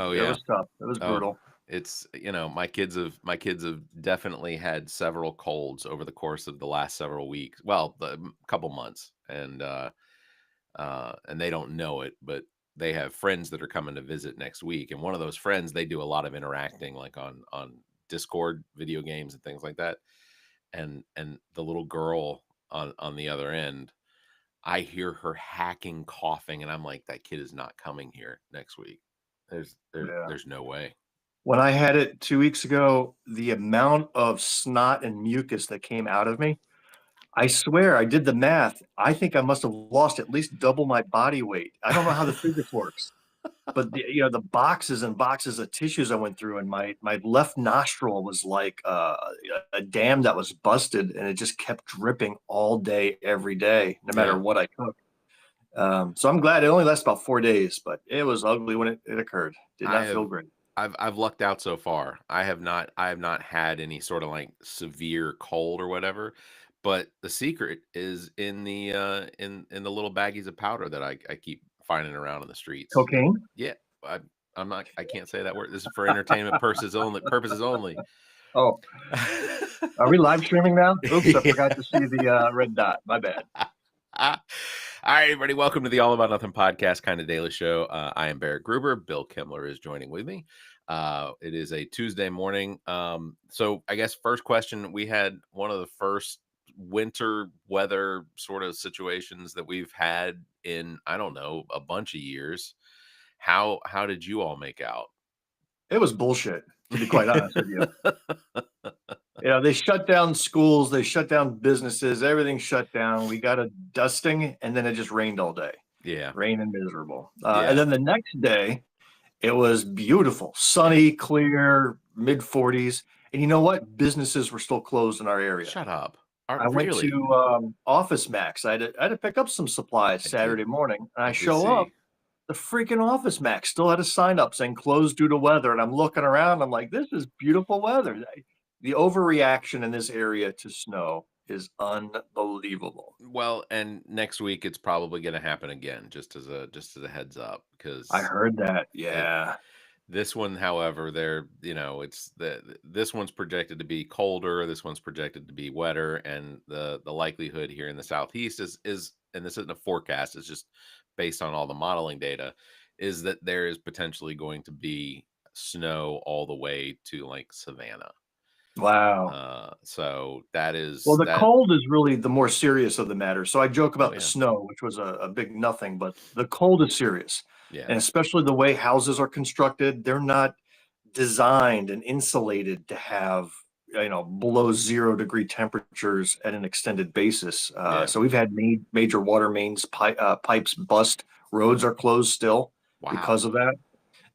Oh It yeah. was tough. It was Oh, brutal. it's my kids have definitely had several colds over the course of the last several weeks. Well, couple months, and they don't know it, but they have friends that are coming to visit next week. And one of those friends, they do a lot of interacting, like on Discord, video games, and things like that. And the little girl on the other end, I hear her hacking, coughing, and I'm like, that kid is not coming here next week. There's there, Yeah. there's no way. When I had it 2 weeks ago, the amount of snot and mucus that came out of me, I swear I did the math. I think I must have lost at least double my body weight. I don't know how the physics works, but the boxes and boxes of tissues I went through, and my left nostril was like a dam that was busted, and it just kept dripping all day, every day, no matter Yeah, what I took. So I'm glad it only lasted about 4 days, but it was ugly when it occurred. Did I not have feel great. I've lucked out so far. I have not had any sort of like severe cold or whatever. But the secret is in the little baggies of powder that I keep finding around in the streets. Cocaine? Yeah, I I can't say that word. This is for entertainment purposes only. Oh, are we live streaming now? Oops, I forgot Yeah. to see the red dot. My bad. All right, everybody, welcome to the All About Nothing podcast, kind of daily show. I am Barrett Gruber. Bill Kimmler is joining with me. It is a Tuesday morning. So I guess first question, we had one of the first winter weather sort of situations that we've had in, I don't know, a bunch of years. How did you all make out? It was bullshit, to be quite honest with you. They shut down schools, they shut down businesses, everything shut down. We got a dusting, and then it just rained all day. Yeah. Rain and miserable. And Yeah. then the next day, it was beautiful, sunny, clear, mid 40s. And you know what? Businesses were still closed in our area. Shut up. Are I went to really? Office Max. I had to pick up some supplies I did Saturday morning, and I I did show up. see. The freaking Office Max still had a sign up saying closed due to weather. And I'm looking around. I'm like, this is beautiful weather. The overreaction in this area to snow is unbelievable. Well, and next week it's probably going to happen again, just as a heads up, I because heard that. it, Yeah. this one, however, it's this one's projected to be colder. This one's projected to be wetter, and the likelihood here in the southeast is, and this isn't a forecast. It's just based on all the modeling data, is that there is potentially going to be snow all the way to like Savannah. Wow. So that Well, is the that. cold is really the more serious of the matter. So I joke Oh about the yeah, snow, which was a big nothing, but the cold is serious. yeah, And especially the way houses are constructed, they're not designed and insulated to have below 0 degree temperatures at an extended basis. yeah. So we've had major water mains pipes bust. Roads are closed still because Wow. of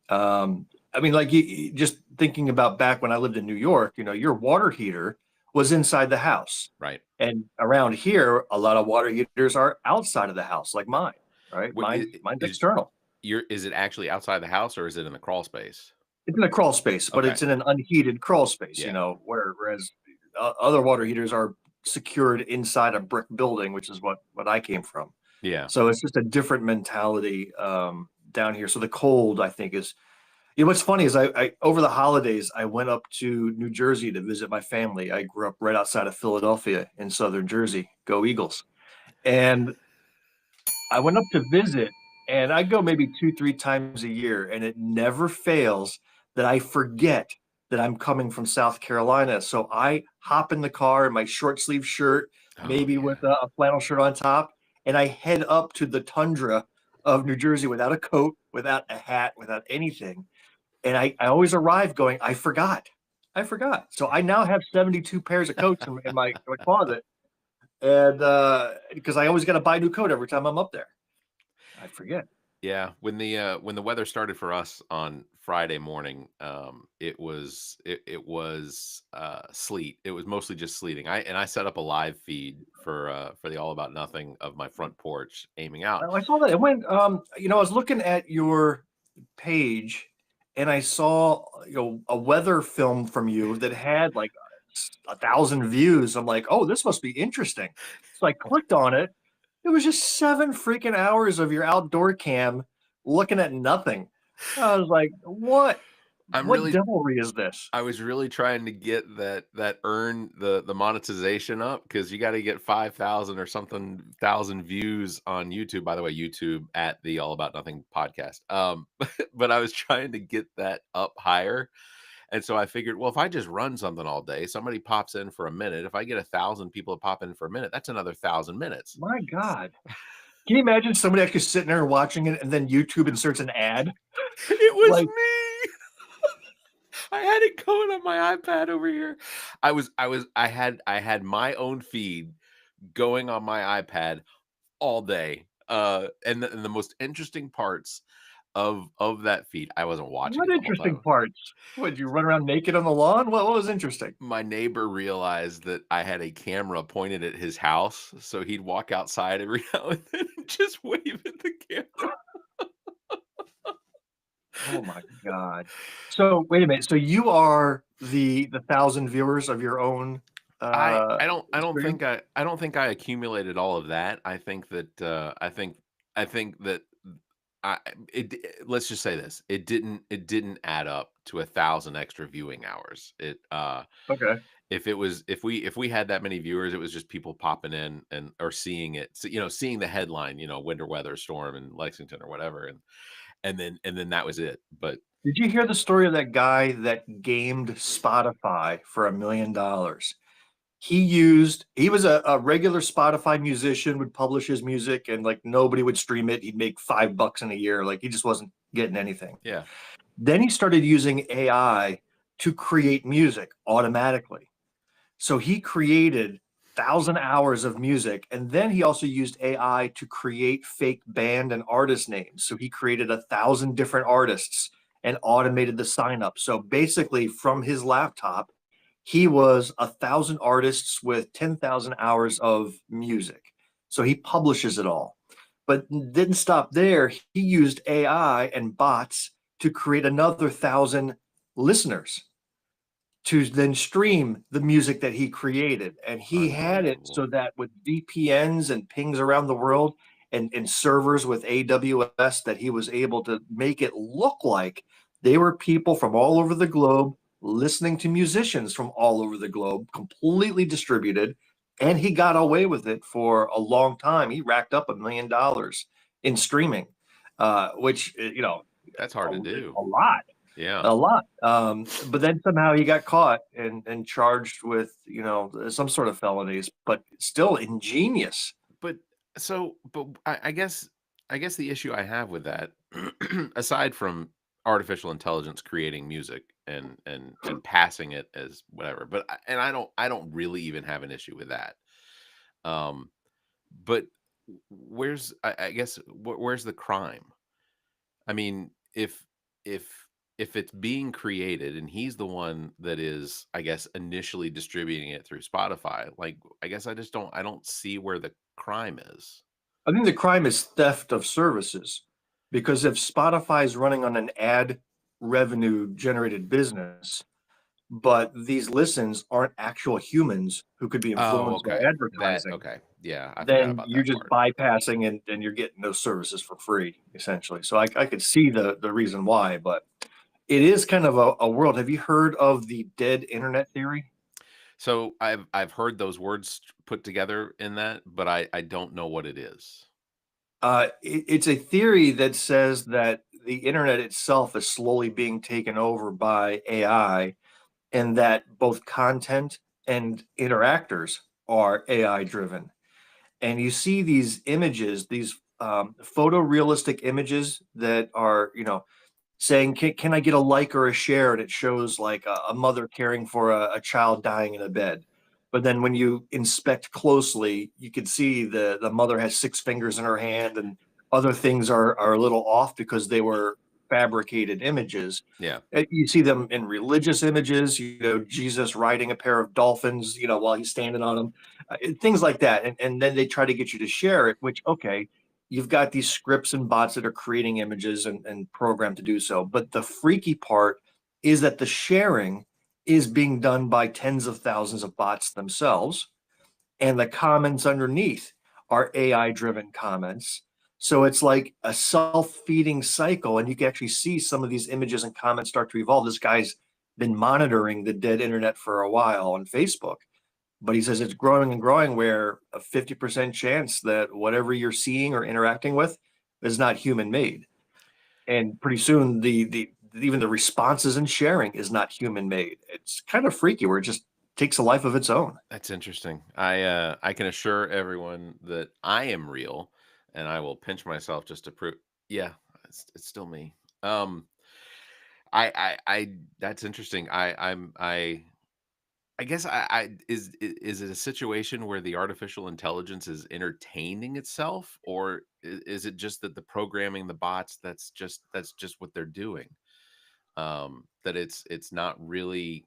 that. I mean, like just thinking about back when I lived in New York, your water heater was inside the house, Right. and around here, a lot of water heaters are outside of the house, like mine. Right, What mine's is external. is it actually outside the house or is it in the crawl space? It's in a crawl space, but Okay. it's in an unheated crawl space, Yeah. whereas other water heaters are secured inside a brick building, which is what I came from. Yeah. So it's just a different mentality down here. So the cold, I think, is what's funny is I over the holidays I went up to New Jersey to visit my family. I grew up right outside of Philadelphia in southern Jersey. Go Eagles! And I went up to visit, and I go maybe 2, 3 times a year, and it never fails that I forget that I'm coming from South Carolina. So I hop in the car in my short sleeve shirt, Oh, maybe yeah. with a flannel shirt on top, and I head up to the tundra of New Jersey without a coat, without a hat, without anything. And I always arrive going, I forgot. I forgot. So I now have 72 pairs of coats in my closet. And because I always got to buy a new coat every time I'm up there. I forget. Yeah, when the weather started for us on Friday morning, it was sleet. It was mostly just sleeting. I set up a live feed for the All About Nothing of my front porch aiming out. I saw that. It went, I was looking at your page, and I saw, a weather film from you that had like 1,000 views. I'm like, oh, this must be interesting. So I clicked on it. It was just 7 freaking hours of your outdoor cam looking at nothing. I was like, what? I'm What really devilry is this? I was really trying to get that earn the monetization up because you got to get 5,000 or something thousand views on YouTube. By the way, YouTube at the All About Nothing podcast. But I was trying to get that up higher, and so I figured, well, if I just run something all day, somebody pops in for a minute. If I get 1,000 people to pop in for a minute, that's another 1,000 minutes. My God. Can you imagine somebody actually sitting there watching it and then YouTube inserts an ad? It was Like, me. I had it going on my iPad over here. I had my own feed going on my iPad all day. And the most interesting parts of that feed, I wasn't watching what it the whole interesting time. parts? Would you run around naked on the lawn? What was interesting? My neighbor realized that I had a camera pointed at his house, so he'd walk outside every now and then and just wave at the camera. Oh my God. So wait a minute. So you are the 1,000 viewers of your own I uh I don't I don't stream? think I don't think I accumulated all of that. I think that I let's just say this. It didn't add up to 1,000 extra viewing hours. Okay. If we had that many viewers, it was just people popping in and or seeing it, seeing the headline, winter weather storm in Lexington or whatever, and then that was it. But Did you hear the story of that guy that gamed Spotify for $1 million? He was a regular Spotify musician, would publish his music and like nobody would stream it. He'd make $5 in a year. Like he just wasn't getting anything. yeah, Then he started using AI to create music automatically. So he created 1,000 hours of music, and then he also used AI to create fake band and artist names. So he created 1,000 different artists and automated the sign up. So basically, from his laptop, he was 1,000 artists with 10,000 hours of music. So he publishes it all, but didn't stop there. He used AI and bots to create another 1,000 listeners to then stream the music that he created. And he had it so unbelievable. that with VPNs and pings around the world and servers with AWS, that he was able to make it look like they were people from all over the globe listening to musicians from all over the globe, completely distributed. And he got away with it for a long time. He racked up $1 million in streaming, which, That's hard to do. a lot Yeah. a lot. But then somehow he got caught and charged with, some sort of felonies, but still ingenious. But I guess the issue I have with that, aside from artificial intelligence creating music and passing it as whatever, and I don't really even have an issue with that. Um, but where's I guess where's the crime? I mean, if if it's being created and he's the one that is, I guess, initially distributing it through Spotify, like I guess I don't see where the crime is. I think the crime is theft of services because if Spotify is running on an ad revenue generated business, but these listens aren't actual humans who could be Oh, influenced by okay. That advertising, okay. Yeah, I forgot then about you're that just part. bypassing and you're getting those services for free, essentially. So I could see the reason why, but it is kind of a world. Have you heard of the dead internet theory? So I've heard those words put together in that, but I don't know what it is. It's a theory that says that the internet itself is slowly being taken over by AI, and that both content and interactors are AI driven. And you see these images, these photorealistic images that are, saying, can I get a like or a share? And it shows like a mother caring for a child dying in a bed. But then when you inspect closely, you can see the mother has six fingers in her hand and other things are a little off because they were fabricated images. Yeah. You see them in religious images, Jesus riding a pair of dolphins, while he's standing on them, things like that. And then they try to get you to share it, which, okay, you've got these scripts and bots that are creating images and programmed to do so. But the freaky part is that the sharing is being done by tens of thousands of bots themselves. And the comments underneath are AI driven comments. So it's like a self-feeding cycle, and you can actually see some of these images and comments start to evolve. This guy's been monitoring the dead internet for a while on Facebook, but he says it's growing and growing, where a 50% chance that whatever you're seeing or interacting with is not human made. And pretty soon the even the responses and sharing is not human made. It's kind of freaky where it just takes a life of its own. That's interesting. I can assure everyone that I am real, and I will pinch myself just to prove. Yeah, it's still me. Um, I that's interesting. I guess I is it a situation where the artificial intelligence is entertaining itself, or is it just that the programming the bots that's just what they're doing? That it's not really.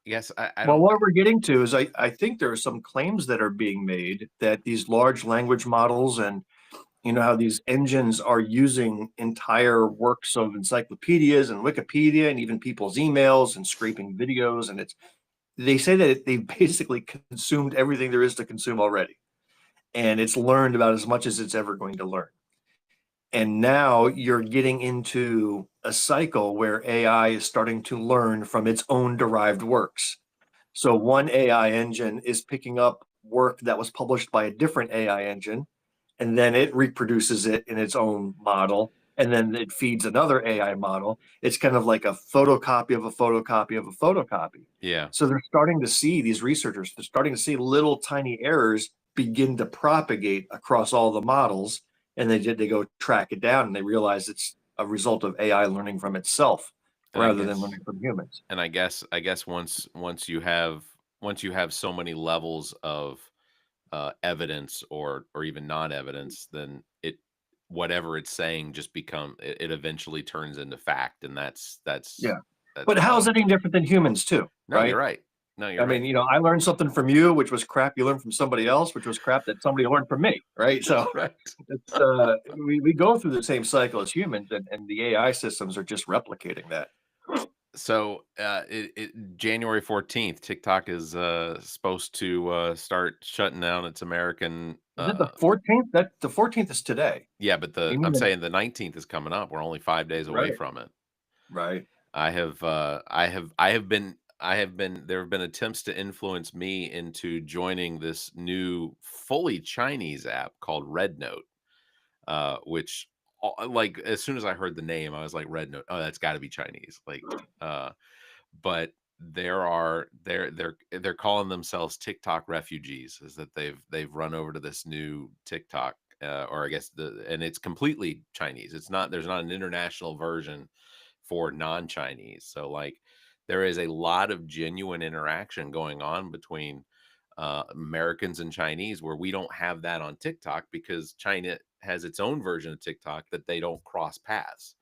Yes, I Well, don't. what we're getting to is I think there are some claims that are being made that these large language models, and you know how these engines are using entire works of encyclopedias and Wikipedia and even people's emails and scraping videos, and it's they say that they've basically consumed everything there is to consume already, and it's learned about as much as it's ever going to learn. And now you're getting into a cycle where AI is starting to learn from its own derived works. So one AI engine is picking up work that was published by a different AI engine, and then it reproduces it in its own model, and then it feeds another AI model. It's kind of like a photocopy of a photocopy of a photocopy. Yeah, So they're starting to see, these researchers, they're starting to see little tiny errors begin to propagate across all the models, and they go track it down, and they realize it's a result of AI learning from itself and I rather than guess learning from humans. I guess once you have so many levels of evidence or even non-evidence, then it whatever it's saying just it eventually turns into fact, and Yeah. that's But how is how. it any different than humans too, No, you're right? right. No, I you're mean, right. you know, I learned something from you, which was crap you learned from somebody else, which was crap that somebody learned from me, right? So Right. it's we go through the same cycle as humans, and the AI systems are just replicating that. So, January 14th, TikTok is supposed to start shutting down its American. Is it the 14th? That the 14th is today. Yeah, but You I'm mean the saying the 19th is coming up. We're only 5 days away right, from it. right. There have been attempts to influence me into joining this new fully Chinese app called Red Note, which like as soon as I heard the name, I was like, Red Note. Oh, that's got to be Chinese. Uh, but they're calling themselves TikTok refugees. Is that they've run over to this new TikTok, or I guess and it's completely Chinese. It's not There's not an international version for non-Chinese. So like there is a lot of genuine interaction going on between Americans and Chinese where we don't have that on TikTok because China has its own version of TikTok that they don't cross paths.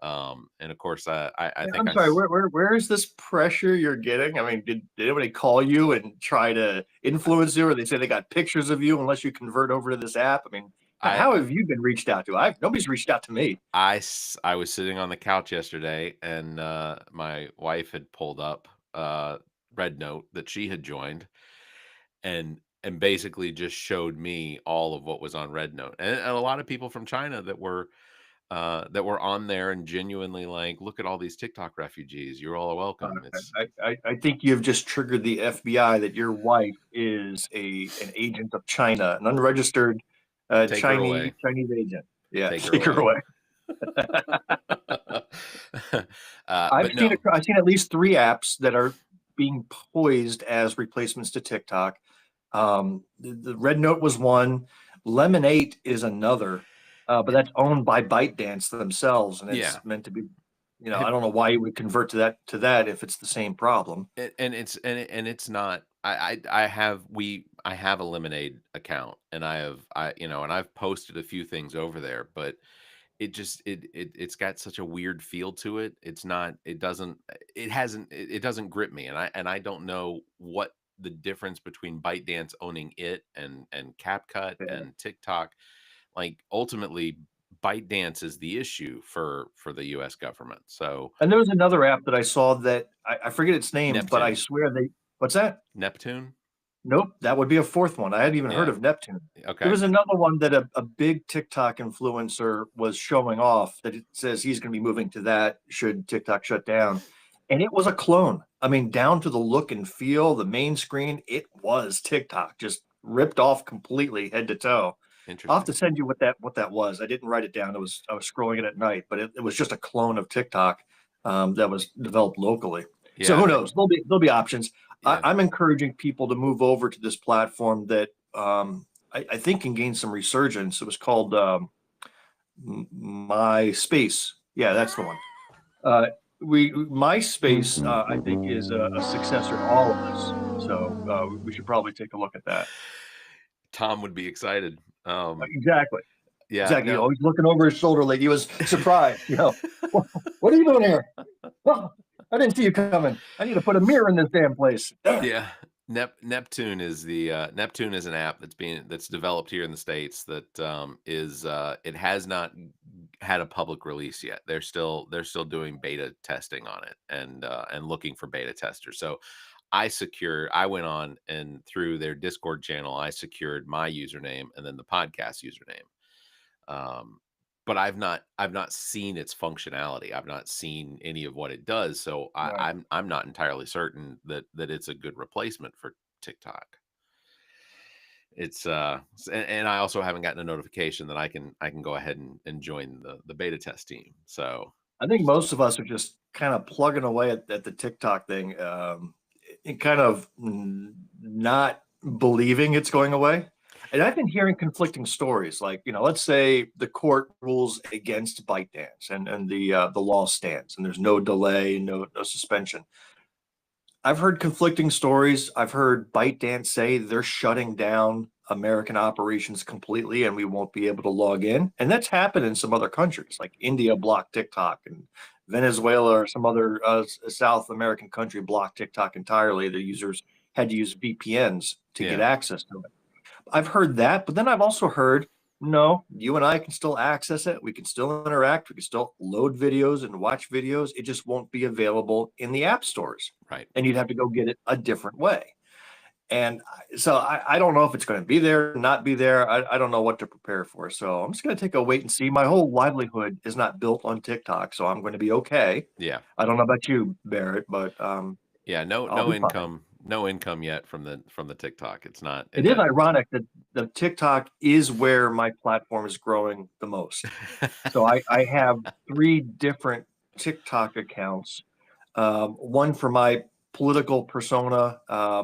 And of course, I Yeah, think I'm sorry. Where is this pressure you're getting? I mean, did anybody call you and try to influence you, or they say they got pictures of you unless you convert over to this app? I mean, I how have you been reached out to? I've Nobody's reached out to me. I was sitting on the couch yesterday, and my wife had pulled up Red Note that she had joined, and basically just showed me all of what was on Red Note, and a lot of people from China that were on there and genuinely like, look at all these TikTok refugees. You're all welcome. It's I think you've just triggered the FBI that your wife is an agent of China, an unregistered take her away, Chinese agent. Yeah, take her take her away. away. But no, I've seen at least three apps that are being poised as replacements to TikTok. The Red Note was one. Lemonade is another, but that's owned by ByteDance themselves, and it's yeah. meant to be. You know, I don't know why you would convert to that if it's the same problem. And it's not. I have a Lemonade account, and and I've posted a few things over there, but it's got such a weird feel to it. It's not. It doesn't grip me, and I don't know what the difference between ByteDance owning it and CapCut Yeah. and TikTok. Like ultimately, ByteDance is the issue for the U.S. government. So And there was another app that I saw that I forget its name, but I Neptune, swear they. What's that? Neptune. Nope, that would be a fourth one. I hadn't even heard Yeah. of Neptune. There Okay. was another one that a big TikTok influencer was showing off that it says he's going to be moving to that should TikTok shut down. And it was a clone. I mean, down to the look and feel, the main screen, it was TikTok, just ripped off completely head to toe. I'll have to Interesting. send you what that was. I didn't write it down. I was scrolling it at night, but it was just a clone of TikTok that was developed locally. So Yeah. who knows? There'll be options. Yeah. I'm encouraging people to move over to this platform that I think can gain some resurgence. It was called MySpace. Yeah, that's the one. Uh, MySpace, I think, is a successor to all of this. So we should probably take a look at that. Tom would be excited. Exactly. Yeah. Exactly. You No. know, he's looking over his shoulder like he was surprised. What are you doing here? Oh, I didn't see you coming. I need to put a mirror in this damn place. Damn. Yeah. Neptune is the Neptune is an app that's developed here in the States that is it has not had a public release yet. They're still doing beta testing on it and looking for beta testers. So I went on and through their Discord channel, I secured my username and then the podcast username. Um, but I've not seen its functionality. I've not seen any of what it does. So Right. I'm not entirely certain that it's a good replacement for TikTok. It's and I also haven't gotten a notification that I can go ahead and join the beta test team. So I think most of us are just kind of plugging away at the TikTok thing, and kind of not believing it's going away. And I've been hearing conflicting stories. Like, let's say the court rules against ByteDance, and the law stands, and there's no delay, no suspension. I've heard conflicting stories. I've heard ByteDance say they're shutting down American operations completely and we won't be able to log in. And that's happened in some other countries, like India blocked TikTok, and Venezuela or some other South American country blocked TikTok entirely. Their users had to use VPNs to get yeah, access to it. I've heard that, but then I've also heard, no, you and I can still access it. We can still interact. We can still load videos and watch videos. It just won't be available in the app stores. right. And you'd have to go get it a different way. And so I don't know if it's going to be there, not be there. I don't know what to prepare for. So I'm just going to take a wait and see. My whole livelihood is not built on TikTok, so I'm going to be okay. Yeah. I don't know about you, Barrett, but Yeah, no I'll no be fine. income no income yet from the TikTok. It's not It it is has ironic that the TikTok is where my platform is growing the most. So I have three different TikTok accounts, one for my political persona,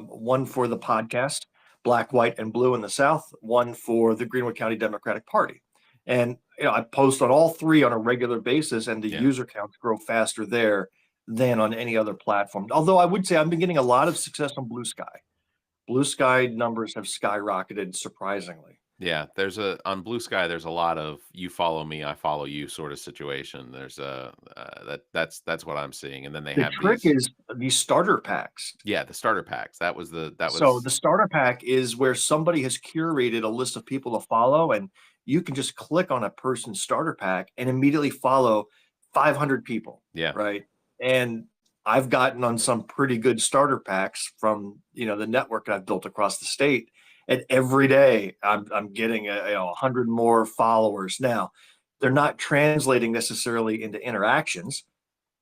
one for the podcast, Black, White, and Blue in the South, one for the Greenwood County Democratic Party. And I post on all three on a regular basis, and the Yeah. user counts grow faster there than on any other platform. Although I would say I've been getting a lot of success on Blue Sky. Blue Sky numbers have skyrocketed surprisingly. Yeah, there's a on Blue Sky, there's a lot of you follow me, I follow you sort of situation. There's a that's what I'm seeing. And then they The have trick these is these starter packs. yeah, the starter packs. That So was the starter pack is where somebody has curated a list of people to follow, and you can just click on a person's starter pack and immediately follow 500 people, yeah. right? And I've gotten on some pretty good starter packs from the network I've built across the state, and every day I'm getting 100 more followers. Now they're not translating necessarily into interactions.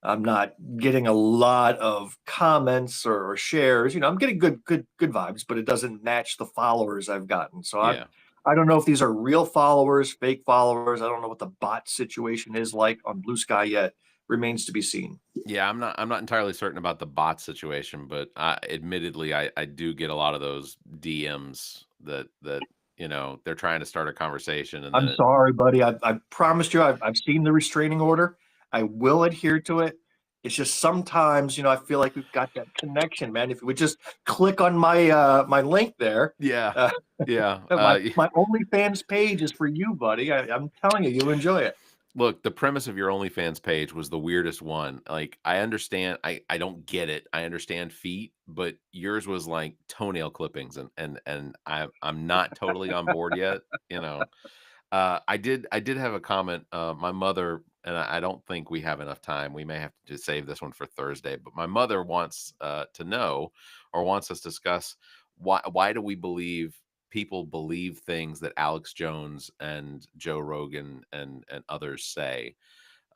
I'm not getting a lot of comments or shares. I'm getting good vibes, but it doesn't match the followers I've gotten. So Yeah. I don't know if these are real followers, fake followers. I don't know what the bot situation is like on Blue Sky yet. Remains to be seen. Yeah, I'm not entirely certain about the bot situation, but admittedly I do get a lot of those DMs that they're trying to start a conversation and then I'm sorry, buddy. I promised you. I've seen the restraining order. I will adhere to it. It's just sometimes, I feel like we've got that connection, man. If we just click on my link there, yeah. uh, Yeah. my OnlyFans page is for you, buddy. I'm telling you, you'll enjoy it. Look, the premise of your OnlyFans page was the weirdest one. Like, I understand, I don't get it. I understand feet, but yours was like toenail clippings, and I'm not totally on board yet. You know, I did have a comment. My mother and I don't think we have enough time. We may have to just save this one for Thursday. But my mother wants to know or wants us to discuss why do we believe people believe things that Alex Jones and Joe Rogan and others say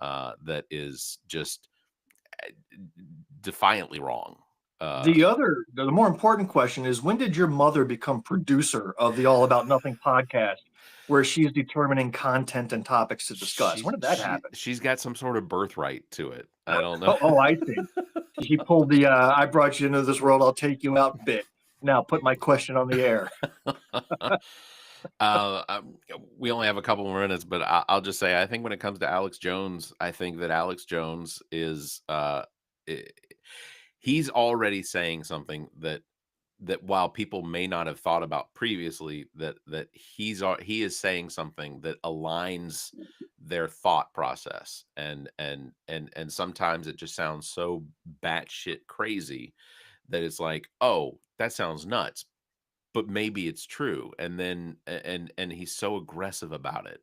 that is just defiantly wrong? The more important question is, when did your mother become producer of the All About Nothing podcast, where she's determining content and topics to discuss? When did that happen? She's got some sort of birthright to it. I don't know. Oh, I see. She pulled the "I brought you into this world, I'll take you out" bit. Now put my question on the air. We only have a couple more minutes, but I'll just say, I think when it comes to Alex Jones, I think that Alex Jones is he's already saying something that while people may not have thought about previously, that he is saying something that aligns their thought process, and sometimes it just sounds so batshit crazy that it's like, oh, that sounds nuts, but maybe it's true. And then and he's so aggressive about it,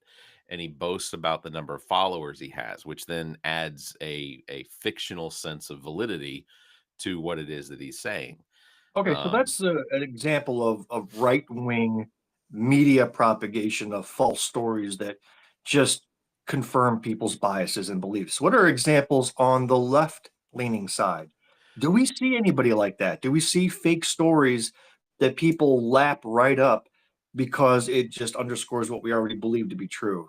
and he boasts about the number of followers he has, which then adds a fictional sense of validity to what it is that he's saying. Okay, so um that's an example of right wing media propagation of false stories that just confirm people's biases and beliefs. What are examples on the left leaning side? Do we see anybody like that? Do we see fake stories that people lap right up because it just underscores what we already believe to be true?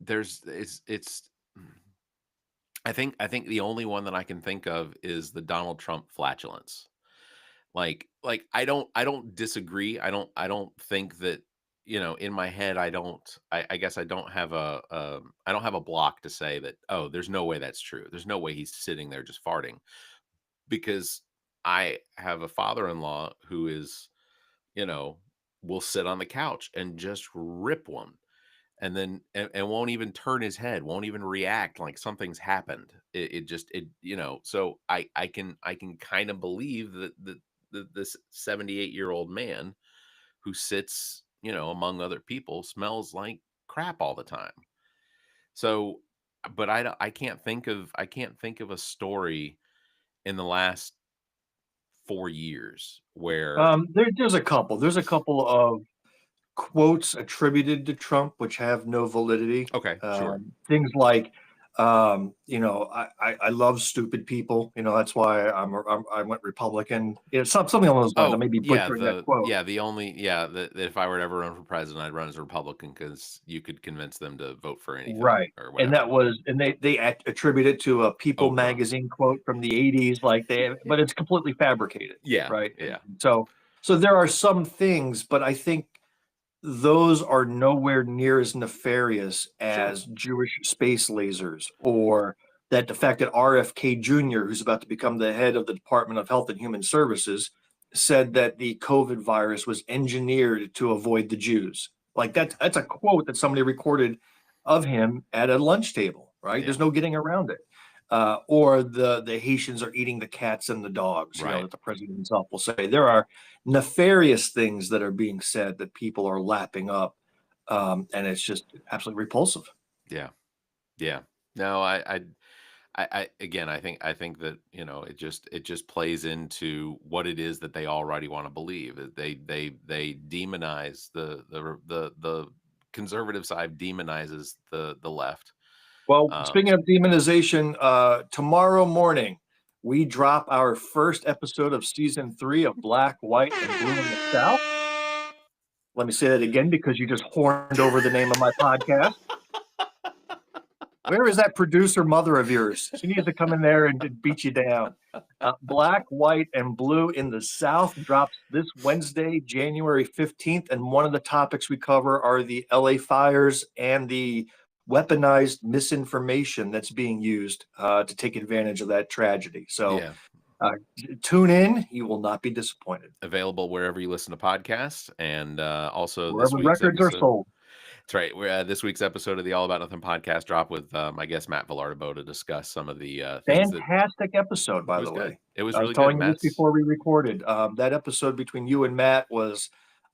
there's it's I think the only one that I can think of is the Donald Trump flatulence. Like I don't disagree. I don't think that, in my head, I guess I don't have I don't have a block to say that, oh, there's no way that's true. There's no way he's sitting there just farting, because I have a father-in-law who is, you know, will sit on the couch and just rip one, and then and won't even turn his head, won't even react like something's happened. It just so I can kind of believe that this 78-year-old man who sits, among other people, smells like crap all the time. So, but I can't think of a story in the last 4 years where. There's a couple. There's a couple of quotes attributed to Trump which have no validity. Okay, sure. Things like, I love stupid people. That's why I went Republican. Something along those lines. I Oh, may be yeah, butchering that quote. the only that if I were to ever run for president, I'd run as a Republican, because you could convince them to vote for anything Right. or And whatever. they attribute it to a People Oprah. magazine quote from the 80s, but it's completely fabricated. Yeah, Right. yeah, So there are some things, but I think those are nowhere near as nefarious sure. as Jewish space lasers, or that the fact that RFK Jr., who's about to become the head of the Department of Health and Human Services, said that the COVID virus was engineered to avoid the Jews. Like that's a quote that somebody recorded of him at a lunch table, right? Yeah, There's no getting around it. Or the Haitians are eating the cats and the dogs, right. that the president himself will say. There are nefarious things that are being said that people are lapping up, and it's just absolutely repulsive. Yeah, yeah. No, again, I think that, it just plays into what it is that they already want to believe. They demonize the conservative side, demonizes the left. Well, Um, speaking of demonization, tomorrow morning we drop our first episode of season 3 of Black, White, and Blue in the South. Let me say that again because you just horned over the name of my podcast. Where is that producer mother of yours? She needs to come in there and beat you down. Black, White, and Blue in the South drops this Wednesday, January 15th. And one of the topics we cover are the LA fires and the weaponized misinformation that's being used to take advantage of that tragedy. So yeah, uh, tune in. You will not be disappointed. available wherever you listen to podcasts, and also this Wherever week's records are episode. sold. That's right. We're this week's episode of the All About Nothing podcast drop with, I guess, Matt Villardo to discuss some of the things that. Fantastic episode, It by was the good. way. It was I was really good. telling you this Matt's. before we recorded. That episode between you and Matt was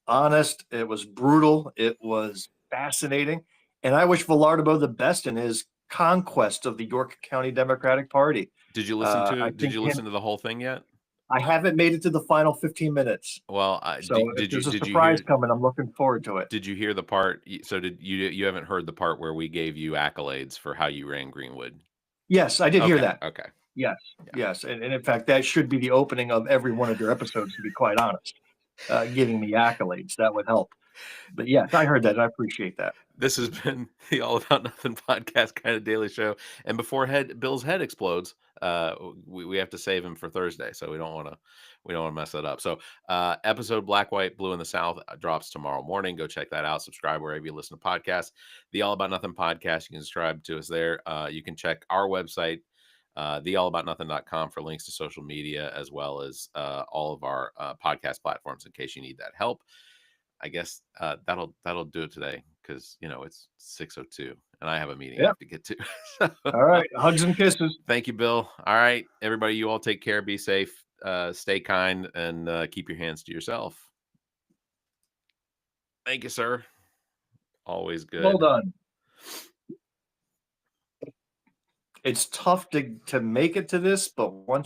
honest. It was brutal. It was fascinating. And I wish Villardo the best in his conquest of the York County Democratic Party. Did you listen I to? Did think you him. listen to the whole thing yet? I haven't made it to the final 15 minutes. Well, So if there's a did you hear surprise coming, I'm looking forward to it. did you hear the part? So did you haven't heard the part where we gave you accolades for how you ran Greenwood? Yes, I did hear Okay, that. okay, Yes, yeah. yes. And in fact, that should be the opening of every one of your episodes, to be quite honest. Giving me accolades, that would help. But yes, I heard that. And I appreciate that. This has been the All About Nothing podcast, kind of daily show. And before Bill's head explodes, we have to save him for Thursday, so we don't want to mess that up. So, episode Black, White, Blue in the South drops tomorrow morning. Go check that out. Subscribe wherever you listen to podcasts. The All About Nothing podcast. You can subscribe to us there. You can check our website, theallaboutnothing.com, for links to social media as well as all of our podcast platforms in case you need that help. I guess that'll do it today because it's 6:02 and I have a meeting I Yeah. have to get to. So, All right. Hugs and kisses. thank you, Bill. All right, everybody, you all take care, be safe, stay kind, and keep your hands to yourself. Thank you, sir. Always good. Well done. It's tough to make it to this, but once